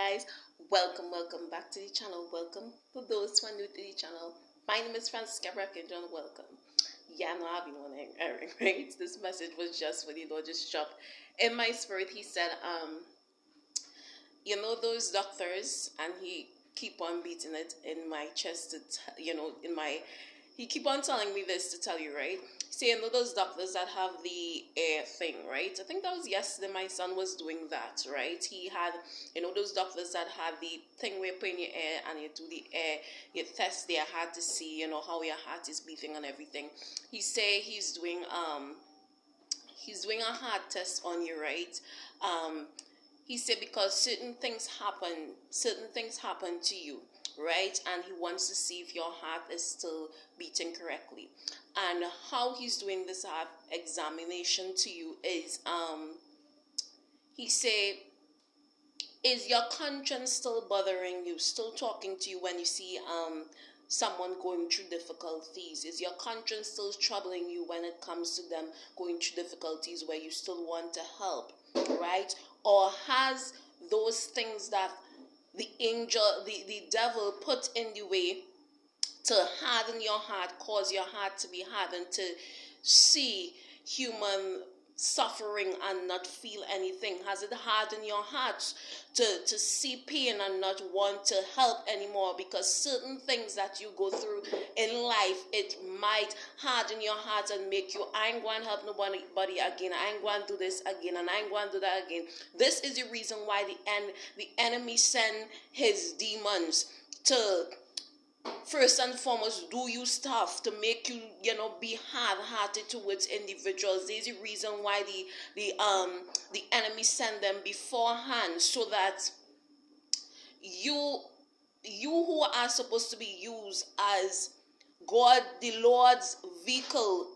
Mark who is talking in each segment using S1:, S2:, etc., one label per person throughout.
S1: guys, welcome back to the channel. Welcome to those who are new to the channel. My name is Fransica Brackin. Welcome. Yeah, no, I've been wondering, right? This message was just for the Lord just dropped in my spirit. He said, you know those doctors, and he keep on beating it in my chest to he keep on telling me this to tell you, right? So you know those doctors that have the air thing, right? I think that was yesterday my son was doing that, right? He had, those doctors that had the thing where you put in your air and you do the air, you test their heart to see, how your heart is beating and everything. He say he's doing a heart test on you, right? He said because certain things happen to you, right? And he wants to see if your heart is still beating correctly. And how he's doing this heart examination to you is, he say, is your conscience still bothering you, still talking to you when you see someone going through difficulties? Is your conscience still troubling you when it comes to them going through difficulties where you still want to help, right? Or has those things that the devil put in the way to harden your heart, cause your heart to be hardened, to see human suffering and not feel anything? Has it hardened your heart to see pain and not want to help anymore? Because certain things that you go through in life, it might harden your heart and make you, I ain't going to help nobody again, I ain't going to do this again, and I ain't going to do that again. This is the reason why the enemy send his demons to first and foremost do you stuff to make you, be hard-hearted towards individuals. There's a reason why the enemy send them beforehand, so that you who are supposed to be used as God, the Lord's vehicle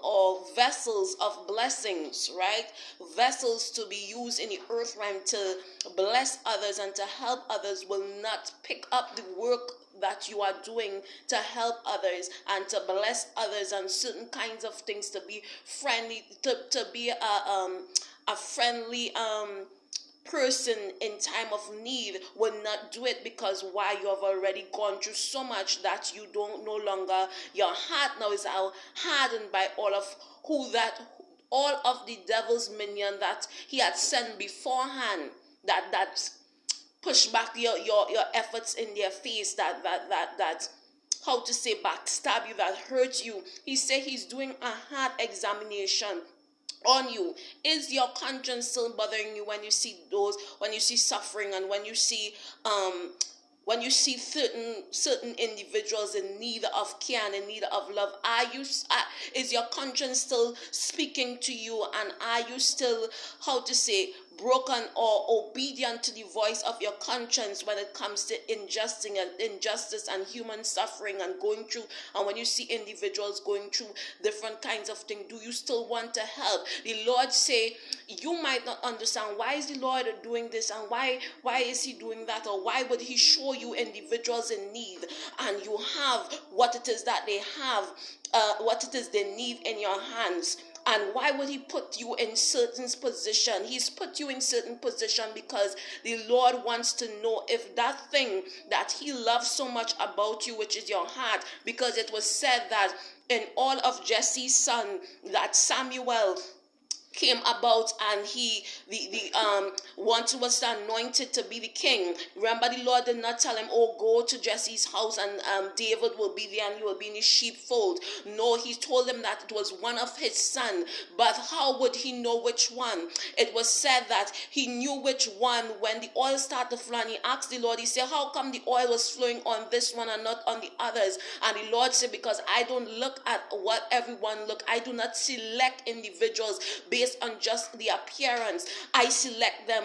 S1: or vessels of blessings, right? Vessels to be used in the earth realm to bless others and to help others, will not pick up the work that you are doing to help others and to bless others and certain kinds of things, to be friendly, to be a friendly person in time of need, will not do it, because why? You have already gone through so much that you don't no longer, your heart now is hardened by all of the devil's minion that he had sent beforehand, that push back your efforts in their face, that how to say, backstab you, that hurt you. He said he's doing a heart examination on you. Is your conscience still bothering you when you see suffering, and when you see certain individuals in need of care and in need of love? Is your conscience still speaking to you, and are you still, how to say, broken or obedient to the voice of your conscience when it comes to injustice and human suffering and going through, and when you see individuals going through different kinds of things, do you still want to help? The Lord say, you might not understand, why is the Lord doing this, and why is he doing that, or why would he show you individuals in need, and you have what it is that they have, what it is they need in your hands? And why would he put you in certain position? He's put you in certain position because the Lord wants to know if that thing that he loves so much about you, which is your heart, because it was said that in all of Jesse's son, that Samuel came about, and he was anointed to be the king. Remember, the Lord did not tell him, oh, go to Jesse's house and David will be there and you will be in his sheepfold. No, he told him that it was one of his sons. But how would he know which one? It was said that he knew which one when the oil started to flow, and he asked the Lord, he said, how come the oil was flowing on this one and not on the others? And the Lord said, because I don't look at what everyone look. I do not select individuals based on just the appearance. I select them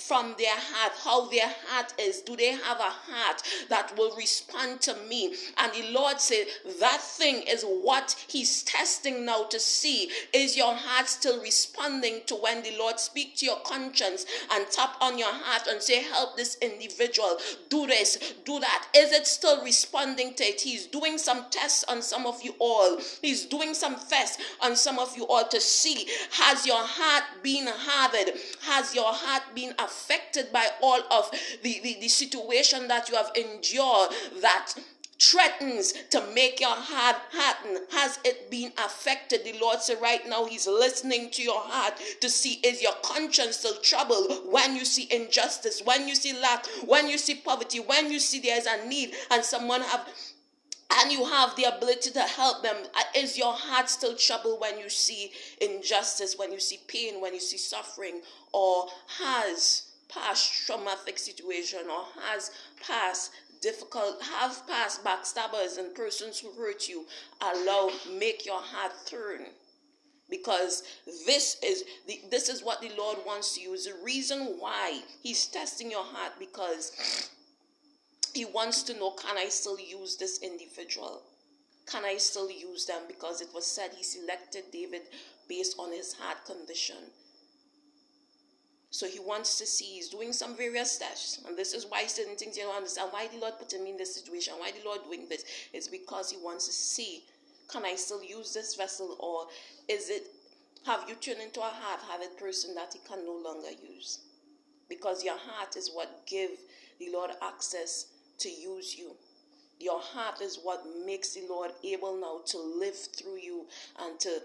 S1: from their heart, how their heart is. Do they have a heart that will respond to me? And the Lord said that thing is what he's testing now, to see, is your heart still responding to when the Lord speak to your conscience and tap on your heart and say, help this individual, do this, do that. Is it still responding to it? He's doing some tests on some of you all. He's doing some tests on some of you all to see, has Has your heart been hardened? Has your heart been affected by all of the situation that you have endured that threatens to make your heart harden? Has it been affected? The Lord said right now he's listening to your heart to see, is your conscience still troubled when you see injustice, when you see lack, when you see poverty, when you see there's a need and someone have and you have the ability to help them? Is your heart still troubled when you see injustice, when you see pain, when you see suffering? Or has past traumatic situation, or has past backstabbers and persons who hurt you make your heart turn? Because this is what the Lord wants to use. The reason why he's testing your heart, because he wants to know, can I still use this individual? Can I still use them? Because it was said he selected David based on his heart condition. So he wants to see, he's doing some various tests. And this is why certain things you don't understand. Why the Lord put him in this situation? Why the Lord doing this? It's because he wants to see, can I still use this vessel? Or have you turned into a hard-hearted person that he can no longer use? Because your heart is what give the Lord access to use you. Your heart is what makes the Lord able now to live through you and to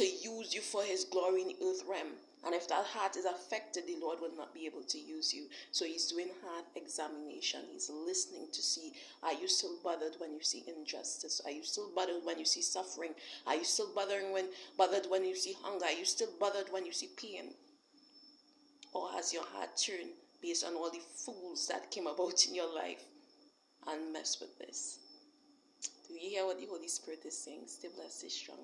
S1: use you for his glory in the earth realm. And if that heart is affected, the Lord will not be able to use you. So he's doing heart examination. He's listening to see, are you still bothered when you see injustice? Are you still bothered when you see suffering? Are you still bothered when you see hunger? Are you still bothered when you see pain? Or has your heart turned based on all the fools that came about in your life and mess with this? Do you hear what the Holy Spirit is saying? Stay blessed, stay strong.